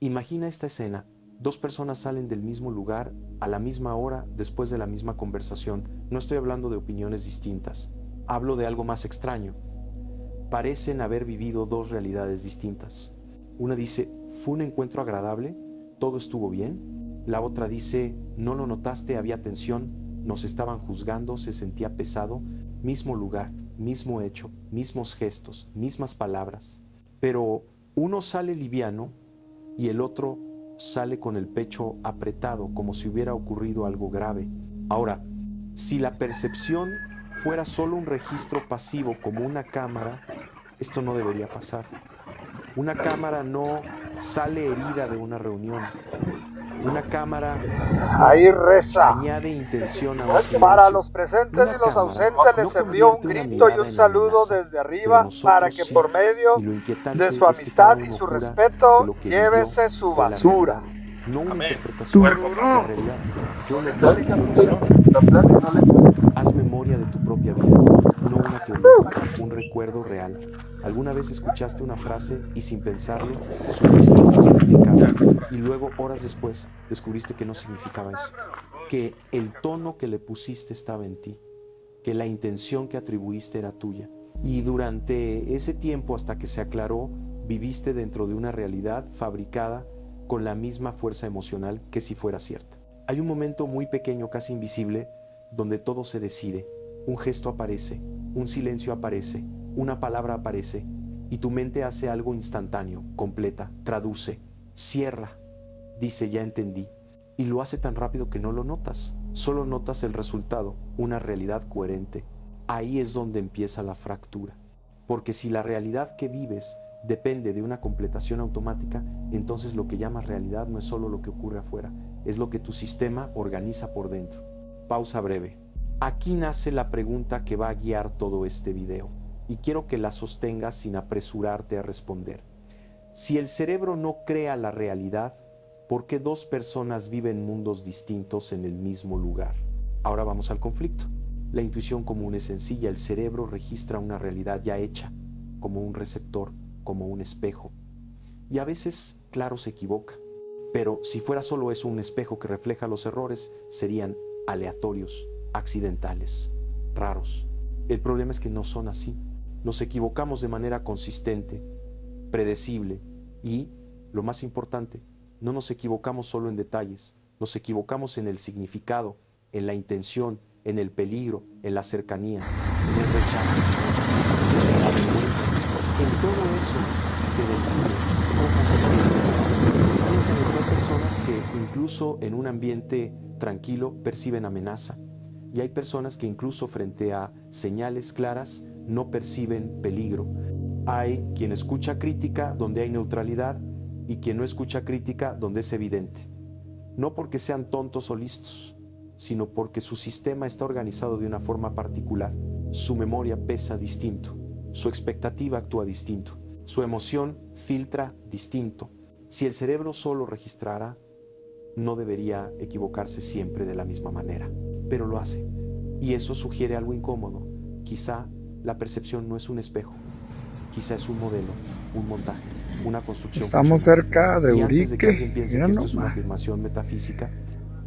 Imagina esta escena. Dos personas salen del mismo lugar a la misma hora después de la misma conversación. No estoy hablando de opiniones distintas. Hablo de algo más extraño. Parecen haber vivido dos realidades distintas. Una dice, fue un encuentro agradable, todo estuvo bien. La otra dice, no lo notaste, había tensión, nos estaban juzgando, se sentía pesado. Mismo lugar, mismo hecho, mismos gestos, mismas palabras. Pero uno sale liviano y el otro sale con el pecho apretado, como si hubiera ocurrido algo grave. Ahora, si la percepción fuera solo un registro pasivo como una cámara, esto no debería pasar. Una cámara no sale herida de una reunión. Una cámara no Ahí reza. añade intención a un Para silencio. los presentes Una y los cámara ausentes no les envío un convierte una grito y mirada un en saludo amenaza, desde pero arriba para nosotros que sí. por medio Y lo de inquietante su es que cada amistad y uno su jura que respeto lo que vivió llévese su fue la basura. realidad, no una Amén. interpretación. La realidad, yo lo vi, yo lo sentí, fue así. Haz memoria de tu propia vida, no una teoría, un recuerdo real. ¿Alguna vez escuchaste una frase y sin pensarlo supiste lo que significaba? Y luego, horas después, descubriste que no significaba eso. Que el tono que le pusiste estaba en ti, que la intención que atribuiste era tuya. Y durante ese tiempo, hasta que se aclaró, viviste dentro de una realidad fabricada con la misma fuerza emocional que si fuera cierta. Hay un momento muy pequeño, casi invisible, donde todo se decide. Un gesto aparece, un silencio aparece, una palabra aparece, y tu mente hace algo instantáneo, completa, traduce, cierra, dice ya entendí, y lo hace tan rápido que no lo notas, solo notas el resultado, una realidad coherente. Ahí es donde empieza la fractura, porque si la realidad que vives depende de una completación automática, entonces lo que llamas realidad no es solo lo que ocurre afuera, es lo que tu sistema organiza por dentro. Pausa breve. Aquí nace la pregunta que va a guiar todo este video, y quiero que la sostengas sin apresurarte a responder. Si el cerebro no crea la realidad, ¿por qué dos personas viven mundos distintos en el mismo lugar? Ahora vamos al conflicto. La intuición común es sencilla, el cerebro registra una realidad ya hecha, como un receptor, como un espejo. Y a veces, claro, se equivoca. Pero si fuera solo eso un espejo que refleja los errores, serían aleatorios, accidentales, raros. El problema es que no son así. Nos equivocamos de manera consistente, predecible y, lo más importante, no nos equivocamos solo en detalles, nos equivocamos en el significado, en la intención, en el peligro, en la cercanía, en el rechazo, en la vergüenza, en todo eso que define cómo se siente. Piensa en esto, hay personas que incluso en un ambiente tranquilo perciben amenaza, y hay personas que incluso frente a señales claras no perciben peligro. Hay quien escucha crítica donde hay neutralidad y quien no escucha crítica donde es evidente. No porque sean tontos o listos, sino porque su sistema está organizado de una forma particular. Su memoria pesa distinto, su expectativa actúa distinto, su emoción filtra distinto. Si el cerebro solo registrara, no debería equivocarse siempre de la misma manera, pero lo hace. Y eso sugiere algo incómodo. Quizá la percepción no es un espejo, quizá es un modelo, un montaje, una construcción Estamos funcional. cerca de Y antes de que alguien Urique. piense Mira que esto es una nomás. afirmación metafísica,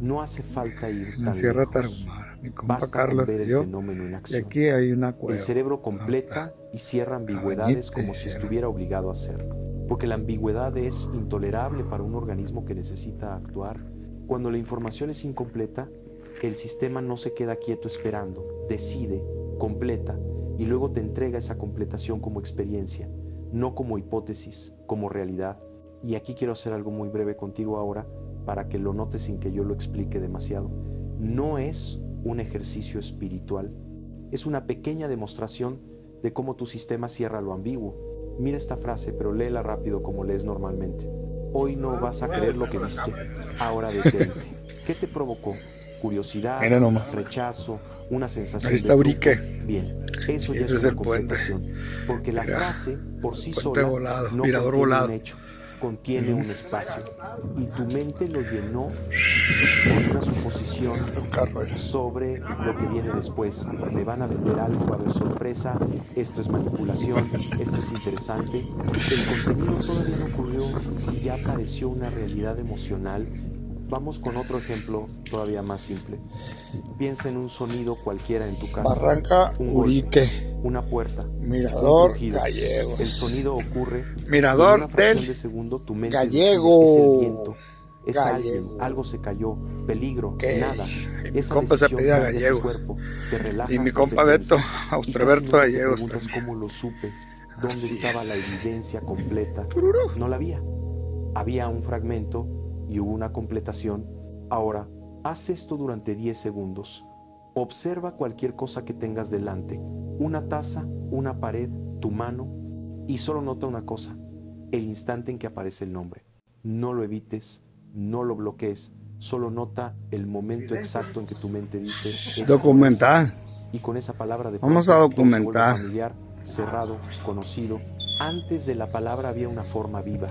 no hace falta ir La tan Sierra lejos. Tarahumara. Mi compa Basta con Carlos ver y el yo. fenómeno en Y acción. aquí hay una El cueva. cerebro Donde está completa y cierra ambigüedades Cabañita. como si estuviera obligado a hacerlo, porque la ambigüedad es intolerable para un organismo que necesita actuar. Cuando la información es incompleta, el sistema no se queda quieto esperando, decide, completa, y luego te entrega esa completación como experiencia, no como hipótesis, como realidad. Y aquí quiero hacer algo muy breve contigo ahora, para que lo notes sin que yo lo explique demasiado. No es un ejercicio espiritual, es una pequeña demostración de cómo tu sistema cierra lo ambiguo. Mira esta frase, pero léela rápido como lees normalmente. Hoy no vas a creer lo que viste, ahora detente. ¿Qué te provocó? Curiosidad, Mira nomás. rechazo, una Ahí sensación de está truco. Urique. Bien, eso Y ya ese es es una el puente. completación, porque la Mira, frase por sí puente sola volado, no mirador contiene un volado. hecho, contiene un espacio y tu mente lo llenó con una suposición sobre lo que viene después. Me van a vender algo, va a haber sorpresa, esto es manipulación, esto es interesante. El contenido todavía no ocurrió y ya apareció una realidad emocional. Vamos con otro ejemplo todavía más simple. Piensa en un sonido cualquiera en tu casa. Barranca Urique, una puerta, Mirador Gallegos. El sonido ocurre. Mirador en una fracción del de segundo tu mente Gallego. decide, es el viento, es Gallego. alguien, algo se cayó, peligro, ¿Qué? nada. Y mi Esa compa se decisión pedía cambia tu Gallegos. cuerpo, te relaja, Y mi te compa tensa, Beto, y Austroberto casi nunca te Gallegos preguntas también. cómo lo supe, dónde Así estaba es. la evidencia completa. No la había. Había un fragmento y hubo una completación. Ahora, haz esto durante 10 segundos. Observa cualquier cosa que tengas delante, una taza, una pared, tu mano, y solo nota una cosa, el instante en que aparece el nombre. No lo evites, no lo bloquees, solo nota el momento exacto en que tu mente dice "Esto Documental. es". Y con esa palabra de Vamos pronto, a todo se vuelve documentar. familiar, cerrado, conocido. Antes de la palabra había una forma viva.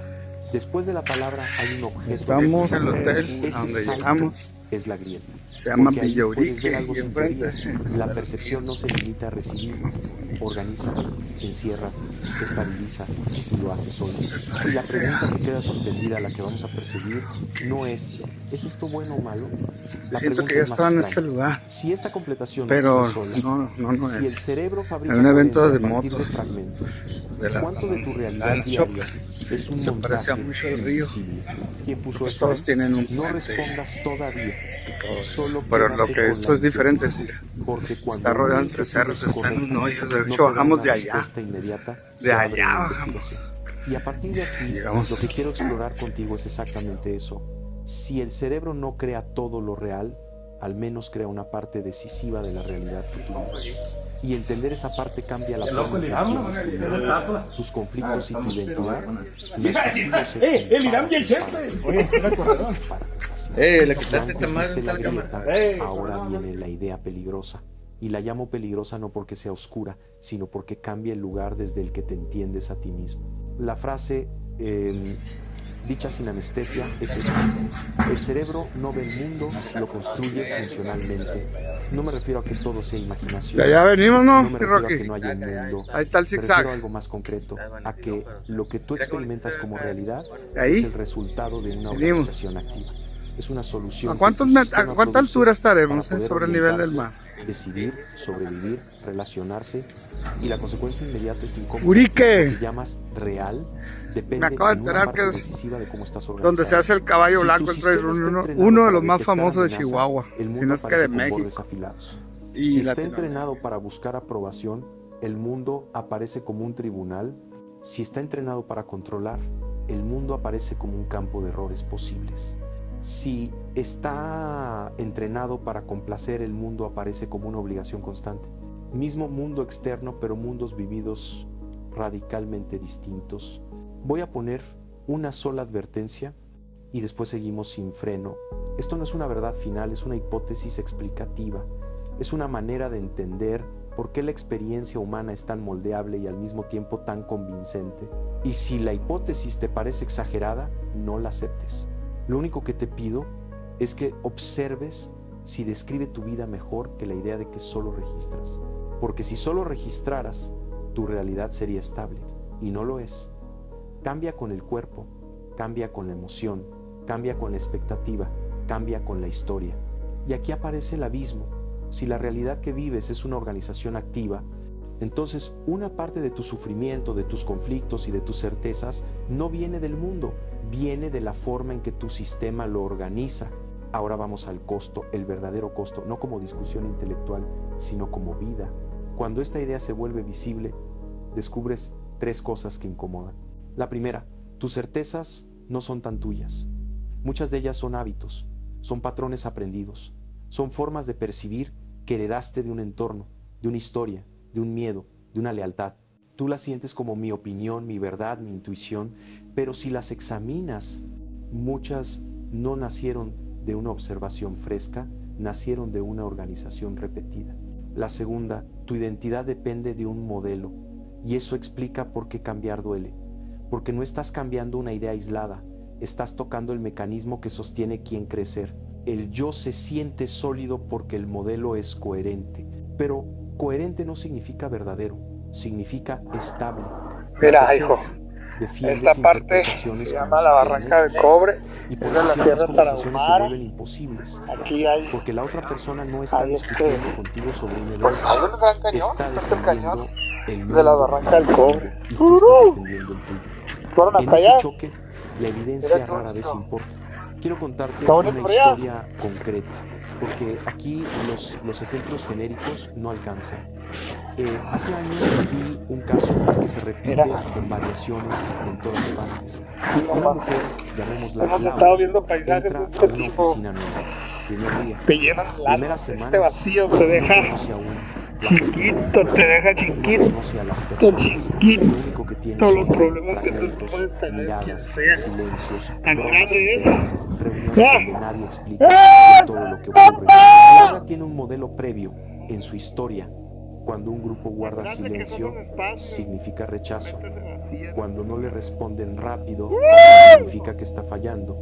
Después de la palabra hay un objeto. Estamos de en el hotel ese donde salto llegamos. es la grieta. Se llama Porque ahí Villa puedes ver Urique algo y sin enfrente. teorías. La percepción no se limita a recibir, organiza, encierra, estabiliza y lo hace solo. Y la pregunta que queda suspendida, la que vamos a perseguir, no es esto bueno o malo? La Siento que pregunta ya es más estaba en extraña. este lugar, Si esta completación pero ocurre sola, no si el es. cerebro fabrica En un evento coherencia de a partir de motos, fragmentos, de la ¿cuánto de tu realidad Chopper. diaria es un Se montaje parecía mucho al río. invisible? ¿Quién puso Pues eso ahí? todos tienen un No puente. respondas todavía. Todos. Solo Pero quédate lo que con esto la es diferente, inquietud, sí. porque cuando Está una rodeado entre inquietud cerros, es está en un correcta, hoyo. De no hecho, te da bajamos una de allá. respuesta inmediata, De te abre allá una bajamos. investigación. Y a partir de aquí, Llegamos. lo que quiero explorar contigo es exactamente eso. Si el cerebro no crea todo lo real, al menos crea una parte decisiva de la realidad que tú vives. Y entender esa parte cambia la forma en que entiendes tu vida, tus conflictos y tu identidad. ¡El Irán y el jefe! Oye, era corredor. Le quitaste esta madre la grieta, ahora viene la idea peligrosa. Y la llamo peligrosa no porque sea oscura, sino porque cambia el lugar desde el que te entiendes a ti mismo. La frase dicha sin anestesia es eso. El cerebro no ve el mundo, lo construye funcionalmente. No me refiero a que todo sea imaginación. De allá venimos, ¿no? No me refiero a Rocky. que no haya un mundo. Ahí está el Me zigzag. refiero a algo más concreto, a que lo que tú experimentas como realidad Ahí es el resultado de una venimos. organización activa. Es una solución. ¿A cuánta altura estaremos sobre el nivel del mar? Decidir, sobrevivir, relacionarse, y la consecuencia inmediata es incómoda. Urique. Lo que llamas real depende Me acabo de en una enterar parte que es decisiva de cómo estás organizado. donde se hace el caballo Si blanco, tu el Trail sistema está Runner, entrenado uno de para los más detectar famosos de amenaza, Chihuahua, el si mundo no es que aparece de con bordes México. afilados. Y Si está Latinoamérica. entrenado para buscar aprobación, el mundo aparece como un tribunal. Si está entrenado para controlar, el mundo aparece como un campo de errores posibles. Si está entrenado para complacer, el mundo aparece como una obligación constante. Mismo mundo externo, pero mundos vividos radicalmente distintos. Voy a poner una sola advertencia y después seguimos sin freno. Esto no es una verdad final, es una hipótesis explicativa. Es una manera de entender por qué la experiencia humana es tan moldeable y al mismo tiempo tan convincente. Y si la hipótesis te parece exagerada, no la aceptes. Lo único que te pido es que observes si describe tu vida mejor que la idea de que solo registras. Porque si solo registraras, tu realidad sería estable, y no lo es. Cambia con el cuerpo, cambia con la emoción, cambia con la expectativa, cambia con la historia. Y aquí aparece el abismo. Si la realidad que vives es una organización activa, entonces una parte de tu sufrimiento, de tus conflictos y de tus certezas no viene del mundo, viene de la forma en que tu sistema lo organiza. Ahora vamos al costo, el verdadero costo, no como discusión intelectual, sino como vida. Cuando esta idea se vuelve visible, descubres 3 cosas que incomodan. La primera, tus certezas no son tan tuyas. Muchas de ellas son hábitos, son patrones aprendidos, son formas de percibir que heredaste de un entorno, de una historia, de un miedo, de una lealtad. Tú las sientes como mi opinión, mi verdad, mi intuición, pero si las examinas, muchas no nacieron de una observación fresca, nacieron de una organización repetida. La segunda, tu identidad depende de un modelo, y eso explica por qué cambiar duele. porque no estás cambiando una idea aislada, estás tocando el mecanismo que sostiene quién crecer. El yo se siente sólido porque el modelo es coherente, pero coherente no significa verdadero, significa estable. Mira, hijo, esta parte se llama la Barranca del Cobre, y por es de eso la ciertas Sierra conversaciones se Tarahumara. vuelven imposibles, Aquí hay, porque la otra persona no está hay discutiendo contigo sobre un pues evento, hay un gran cañón, está este es el cañón defendiendo el de la mundo Barranca del Cobre. y tú estás defendiendo el tuyo. Fueron En hasta ese allá. choque, la evidencia Mira qué rara vez bonito. importa. Quiero contarte Está bonito una por allá. historia concreta, porque aquí los ejemplos genéricos no alcanzan. Hace años vi un caso que se repite Mira. con variaciones en todas partes. No Una más. mujer, llamémosla Hemos Laura, estado viendo paisajes entra de a este una tipo. oficina nueva. Primer día, Te llenan la primeras semanas, este vacío te no deja conoce a uno. La chiquito, te deja no chiquito. conoce a las personas. Chiquito. Lo único que tiene Todos los son problemas que tú fragmentos, puedes tener, miradas, quien sea. silencios, Tan bromas grande es. internas, reuniones ¡Ah! donde nadie explica de todo lo que ocurre. Laura tiene un modelo previo en su historia. Cuando un grupo guarda Tan grande que silencio, son los espacios. significa rechazo. Mente se vacía. Cuando no le responden rápido, significa que está fallando.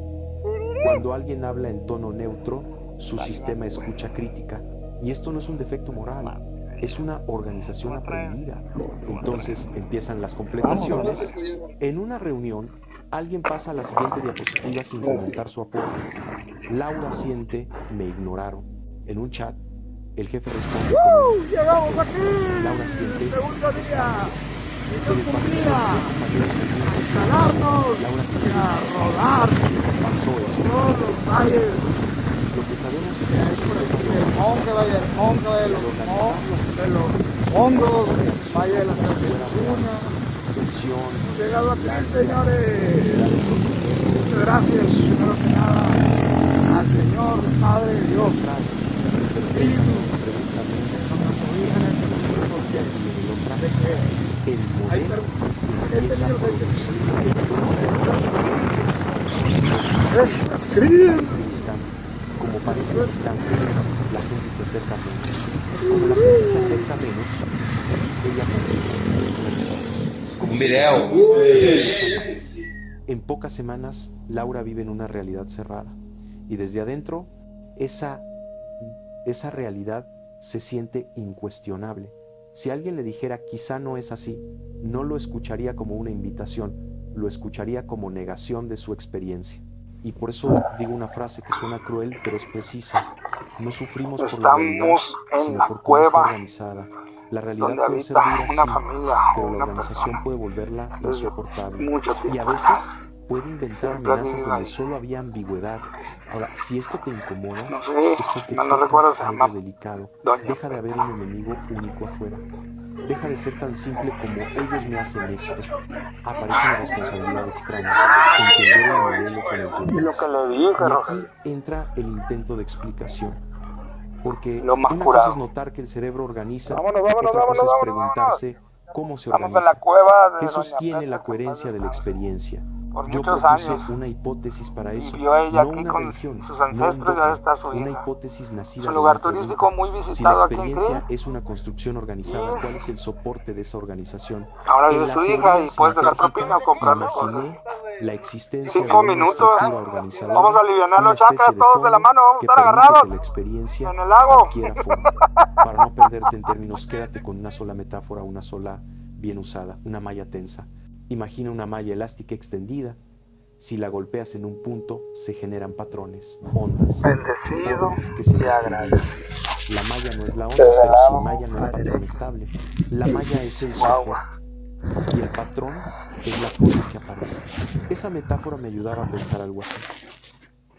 Cuando alguien habla en tono neutro, su sistema escucha crítica. Y esto no es un defecto moral, es una organización aprendida. Entonces empiezan las completaciones. En una reunión, alguien pasa a la siguiente diapositiva sin comentar su aporte. Laura siente, me ignoraron. En un chat, el jefe responde con ¡Llegamos aquí! Laura siente, ¡Segundo día! en el pasillo, los compañeros se ríen. ¡Instalarnos! Laura siente, ¡A rodar! pasó eso. ¡Todos los valles! Lo que sabemos es que su sistema de Monte, valle del Monte, de los hongos, valle de la Cerceduna. tensión, Hemos llegado aquí, necesidad señores. de protegerse, Muchas gracias, primero que nada, al Señor, Padre, Dios, Espíritu, el modelo empieza a producir gracias, Cristo. ese instante. Como parece distante, la gente se acerca menos. Como la gente se acerca menos, ella Un video. En pocas semanas, Laura vive en una realidad cerrada. Y desde adentro, esa realidad se siente incuestionable. Si alguien le dijera quizá no es así, no lo escucharía como una invitación, lo escucharía como negación de su experiencia. Y por eso digo una frase que suena cruel, pero es precisa. No sufrimos por la realidad, Estamos en sino la por cómo está cueva organizada. La realidad donde puede ser habita dura, una sí, familia pero o la una organización persona puede volverla desde insoportable. mucho Y a tiempo. veces puede inventar Siempre ha amenazas vivido donde ahí. solo había ambigüedad. Ahora, si esto te incomoda, No sé, es porque no toca recuerdo, se algo llama delicado. Doña Deja de haber un enemigo único afuera. Deja de ser tan simple como ellos me hacen esto. Aparece una responsabilidad extraña. Entender el modelo con el que Y lo vives. que le dije, Y aquí Rogelio, entra el intento de explicación. Porque lo más una curado. cosa es notar que el cerebro organiza, Vámonos, vámonos, otra cosa vámonos, es vámonos, preguntarse cómo se Estamos en la organiza. cueva de ¿Qué Doña sostiene Petra, la que en coherencia paz de la descanse. experiencia? Por Yo muchos propuse años una hipótesis para eso, vivió ella no aquí una con religión, sus no un ancestros y ahora dogma, está su una hija. hipótesis Es nacida un de lugar una pregunta. turístico muy Si la visitado aquí en experiencia Krill. es una construcción organizada, Y ¿cuál es el soporte de esa organización? ahora En vive la su hija teoría y puedes dejar sintérgica, propina o comprarle cosas. imaginé la existencia de 5 una minutos. estructura organizadora, Vamos a alivianar una los chakras especie de todos de la fondo mano. Vamos a que estar permite agarrados que la experiencia en el lago. adquiera forma. Para no perderte en términos, quédate con una sola metáfora, una sola bien usada, una malla tensa. Imagina una malla elástica extendida. Si la golpeas en un punto, se generan patrones, ondas, Bendecido formas que se y distribuyen. agradecido. La malla no es la onda, Desde pero la sin malla no hay patrón estable. La malla es el soporte. Y el patrón es la forma que aparece. Esa metáfora me ayudaba a pensar algo así.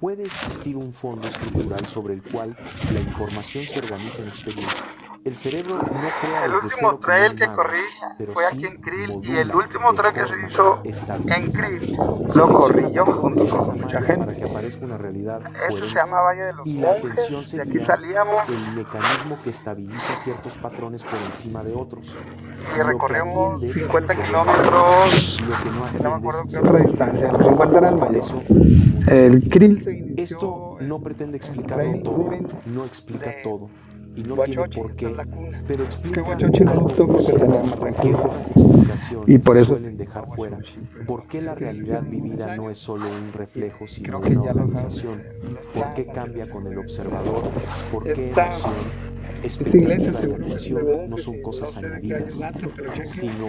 Puede existir un fondo estructural sobre el cual la información se organiza en experiencia. El cerebro no crea El desde último cero como trail un que mago, corrí pero fue sí aquí en Krill y modula el último de trail que se forma hizo en estabilizada. Krill lo Selecciona corrí yo patrones junto en esa con mucha malla para que gente. aparezca una realidad Eso coherente. se llama Valle de los Y la atención Monjes. De aquí sería salíamos el mecanismo que estabiliza ciertos patrones por encima de otros. y Lo que recorrimos atiendes 50 se vuelve kilómetros. lo que no No me atiendes acuerdo qué se otra vuelve distancia. Los 50 eran Por mayor. eso, tu mundo se El define. Krill se inició Esto no pretende en explicarlo trail todo, running no explica de todo, y no tiene por qué, pero explica Guachochi lo algo adoptó porque crucial tenía más que recursos. otras explicaciones Y por eso suelen dejar fuera. ¿Por qué la realidad vivida no es solo un reflejo, sino Creo que una ya lo organización? ¿Por qué cambia con el observador? ¿Por qué Esta- emoción? esta iglesia Expectativa y seguramente atención debe no que son sí, cosas no sé de qué año añadidas, data, pero cheque sino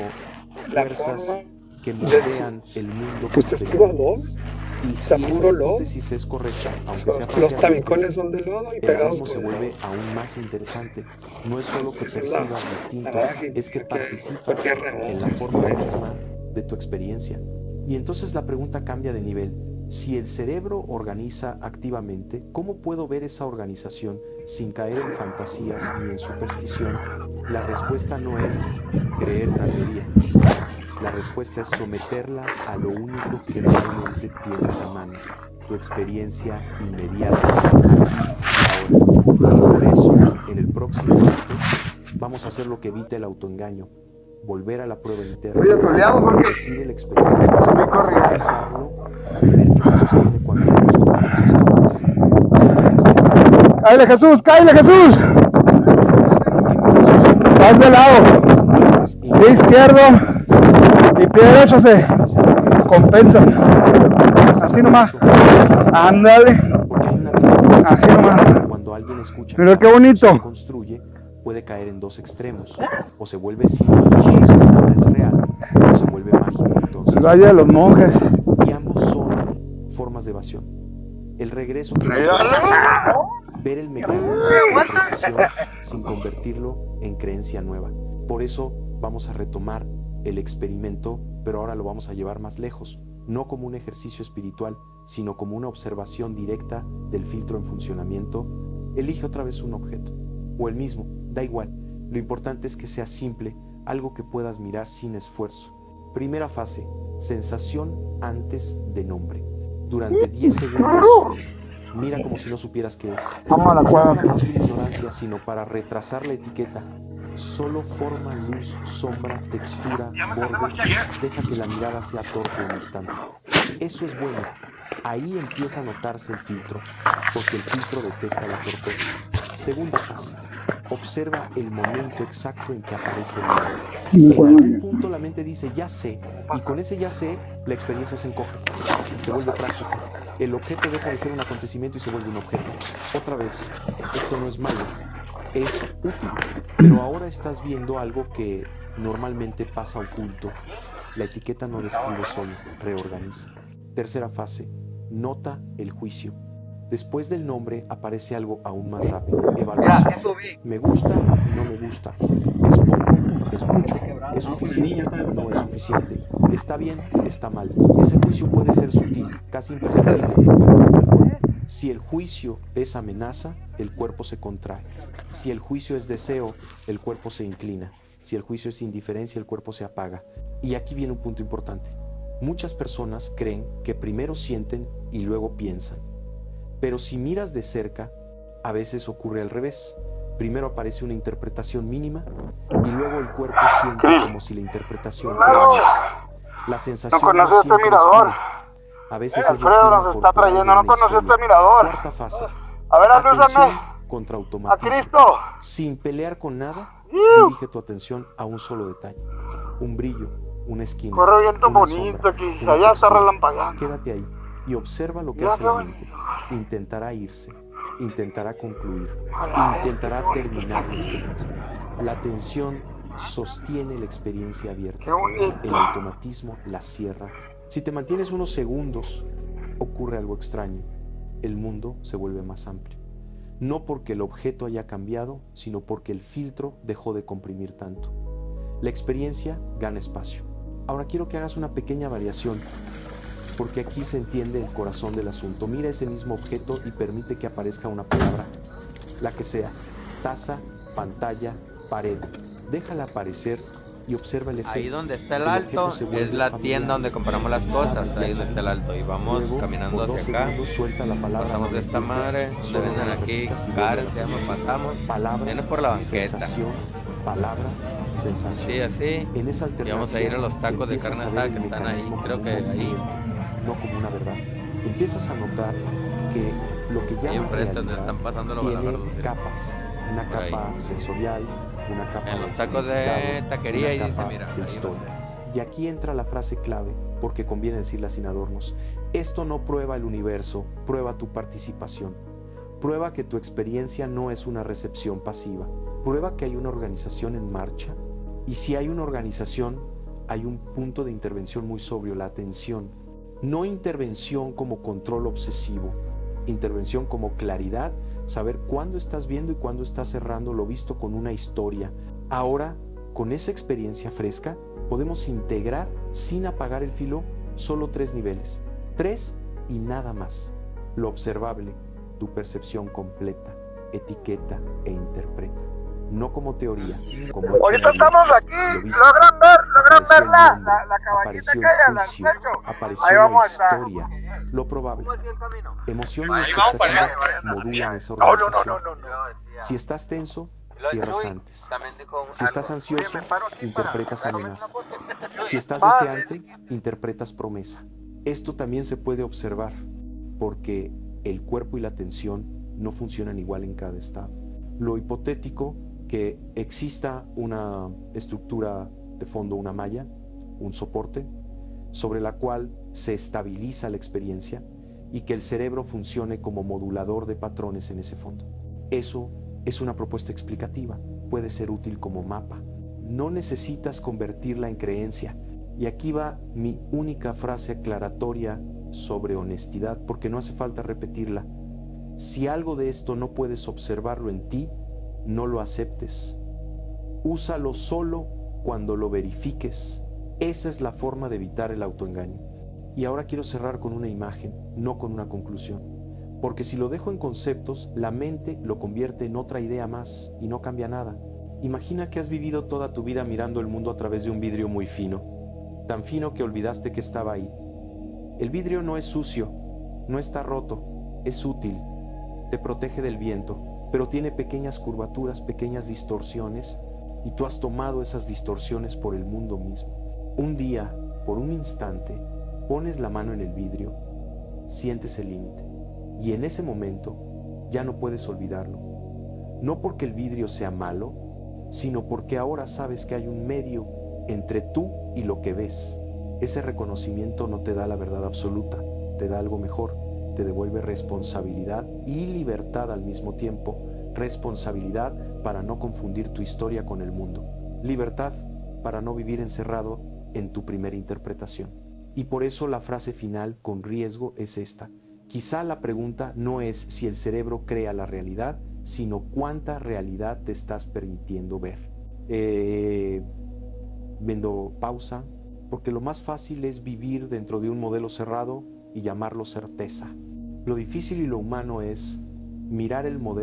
la fuerzas forma que de moldean el mundo que pues es puro lodo, experimentas. Y o sea, si esta puro lodo. hipótesis es correcta, aunque sea Los parcialmente, tabicones son de lodo y el pegados abismo por se el lodo. vuelve aún más interesante. No es solo que Esa es la percibas distinto, verdad es que fue participas tierra, en ¿no? la forma misma de tu experiencia. Y entonces la pregunta cambia de nivel. Si el cerebro organiza activamente, ¿cómo puedo ver esa organización sin caer en fantasías ni en superstición? La respuesta no es creer una teoría. La respuesta es someterla a lo único que realmente tienes a mano, tu experiencia inmediata, aquí y ahora. Y por eso, en el próximo acto, vamos a hacer lo que evita el autoengaño, volver a la prueba interna, Estoy asoleado porque repetir el experimento, subí corriendo. revisarlo y ver qué se sostiene cuando nos contamos historias. Si llegaste a este punto, ¡Cállate, Jesús! ¡Cállate, Jesús! Vas de lado. Pie izquierdo y pie derecho se compensan. Así nomás. Ándale. Así nomás. Cuando alguien escucha Mira que qué la bonito. percepción construye, puede caer en dos extremos. O se vuelve simple, entonces nada es real, o se vuelve mágico, entonces. El Valle de los Monjes. Y ambos son formas de evasión. El regreso que no puedes hacer, ver el mecanismo con precisión sin convertirlo en creencia nueva. Por eso vamos a retomar el experimento, pero ahora lo vamos a llevar más lejos, no como un ejercicio espiritual, sino como una observación directa del filtro en funcionamiento. Elige otra vez un objeto, o el mismo, da igual. Lo importante es que sea simple, algo que puedas mirar sin esfuerzo. Primera fase, sensación antes de nombre. Durante 10 segundos, mira como si no supieras qué es. Vamos a la cueva. No para fingir ignorancia, sino para retrasar la etiqueta. Solo forma, luz, sombra, textura, borde. Deja que la mirada sea torpe un instante. Eso es bueno. Ahí empieza a notarse el filtro, porque el filtro detesta la torpeza. Segunda fase. Observa el momento exacto en que aparece el nombre. En algún punto la mente dice, ya sé, y con ese ya sé, la experiencia se encoge, se vuelve práctica. El objeto deja de ser un acontecimiento y se vuelve un objeto. Otra vez, esto no es malo, es útil, pero ahora estás viendo algo que normalmente pasa oculto. La etiqueta no describe solo, reorganiza. Tercera fase, nota el juicio. Después del nombre aparece algo aún más rápido, evaluación. Me gusta, no me gusta. Es poco, es mucho. Es suficiente, no es suficiente. Está bien, está mal. Ese juicio puede ser sutil, casi imperceptible, pero no calcula. Si el juicio es amenaza, el cuerpo se contrae. Si el juicio es deseo, el cuerpo se inclina. Si el juicio es indiferencia, el cuerpo se apaga. Y aquí viene un punto importante. Muchas personas creen que primero sienten y luego piensan. Pero si miras de cerca, a veces ocurre al revés. Primero aparece una interpretación mínima y luego el cuerpo siente como si la interpretación fuera otra. La sensación No conoces este siempre es mirador. pura. A veces es Alfredo nos está trayendo, no conoces este mirador. Cuarta fase. A ver, alúzame. Atención contra A automatismo. Cristo. Sin pelear con nada, dirige tu atención a un solo detalle. Un brillo, una esquina. Corre viento una bonito sombra, aquí. una Allá está textura. relampagueando. Quédate ahí y observa lo que Mira hace qué la bonito. mente. Intentará irse, intentará concluir, Ojalá, intentará qué bonito terminar está la aquí. experiencia. La atención sostiene la experiencia Qué abierta. bonito. El automatismo la cierra. Si te mantienes unos segundos, ocurre algo extraño. El mundo se vuelve más amplio. No porque el objeto haya cambiado, sino porque el filtro dejó de comprimir tanto. La experiencia gana espacio. Ahora quiero que hagas una pequeña variación, porque aquí se entiende el corazón del asunto. Mira ese mismo objeto y permite que aparezca una palabra, la que sea, taza, pantalla, pared. Déjala aparecer y observa el efecto. Ahí donde está el El objeto alto se vuelve es la familiar. tienda donde compramos las cosas, ahí donde está el alto. Y vamos Luego, caminando por 2 hacia acá, segundos, suelta la palabra pasamos de esta momentos, madre, donde solo venden la aquí repitas y vuelve caras, la ya nos sensación. pasamos, Palabra, vienes por la banqueta. sensación, palabra, sensación. Sí, así, En esa y alternancia, vamos a ir a los tacos de empiezas carne a asada ver que el están ahí, mecanismo creo como que un ahí, movimiento, no como una verdad. Empiezas a notar que lo que ahí llaman enfrente donde realidad están pasando los tiene balagardos. capas. una por ahí. capa sensorial, una capa En de los tacos de significado, taquería una y dice, capa mira, de ahí historia. Y aquí entra la frase clave, porque conviene decirla sin adornos. Esto no prueba el universo, prueba tu participación. Prueba que tu experiencia no es una recepción pasiva. Prueba que hay una organización en marcha. Y si hay una organización, hay un punto de intervención muy sobrio, la atención. No intervención como control obsesivo, intervención como claridad, saber cuándo estás viendo y cuándo estás cerrando lo visto con una historia. Ahora, con esa experiencia fresca, podemos integrar sin apagar el filo solo 3 niveles. 3 y nada más. Lo observable, tu percepción completa, etiqueta e interpreta. No como teoría, como hecho Ahorita en vida. estamos aquí, Lo viste. logran Apareció ver el la nombre, cabañita apareció que hay el al juicio, techo. apareció Ahí la vamos a estar. historia, lo probable. Emoción y Ahí vamos para allá. expectativa modulan esa No, organización. no. Si estás tenso, cierras antes. Si estás ansioso, interpretas amenaza. Si estás deseante, interpretas promesa. Esto también se puede observar, porque el cuerpo y la atención no funcionan igual en cada estado. Lo hipotético, que exista una estructura de fondo, una malla, un soporte, sobre la cual se estabiliza la experiencia y que el cerebro funcione como modulador de patrones en ese fondo. Eso es una propuesta explicativa, puede ser útil como mapa. No necesitas convertirla en creencia. Y aquí va mi única frase aclaratoria sobre honestidad, porque no hace falta repetirla. Si algo de esto no puedes observarlo en ti, no lo aceptes. Úsalo solo cuando lo verifiques. Esa es la forma de evitar el autoengaño. Y ahora quiero cerrar con una imagen, no con una conclusión. Porque si lo dejo en conceptos, la mente lo convierte en otra idea más y no cambia nada. Imagina que has vivido toda tu vida mirando el mundo a través de un vidrio muy fino, tan fino que olvidaste que estaba ahí. El vidrio no es sucio, no está roto, es útil, te protege del viento, pero tiene pequeñas curvaturas, pequeñas distorsiones, y tú has tomado esas distorsiones por el mundo mismo. Un día, por un instante, pones la mano en el vidrio, sientes el límite, y en ese momento ya no puedes olvidarlo. No porque el vidrio sea malo, sino porque ahora sabes que hay un medio entre tú y lo que ves. Ese reconocimiento no te da la verdad absoluta, te da algo mejor, te devuelve responsabilidad y libertad al mismo tiempo. Responsabilidad para no confundir tu historia con el mundo. Libertad para no vivir encerrado en tu primera interpretación. Y por eso la frase final con riesgo es esta. Quizá la pregunta no es si el cerebro crea la realidad, sino cuánta realidad te estás permitiendo ver. Vendo pausa, porque lo más fácil es vivir dentro de un modelo cerrado y llamarlo certeza. Lo difícil y lo humano es mirar el modelo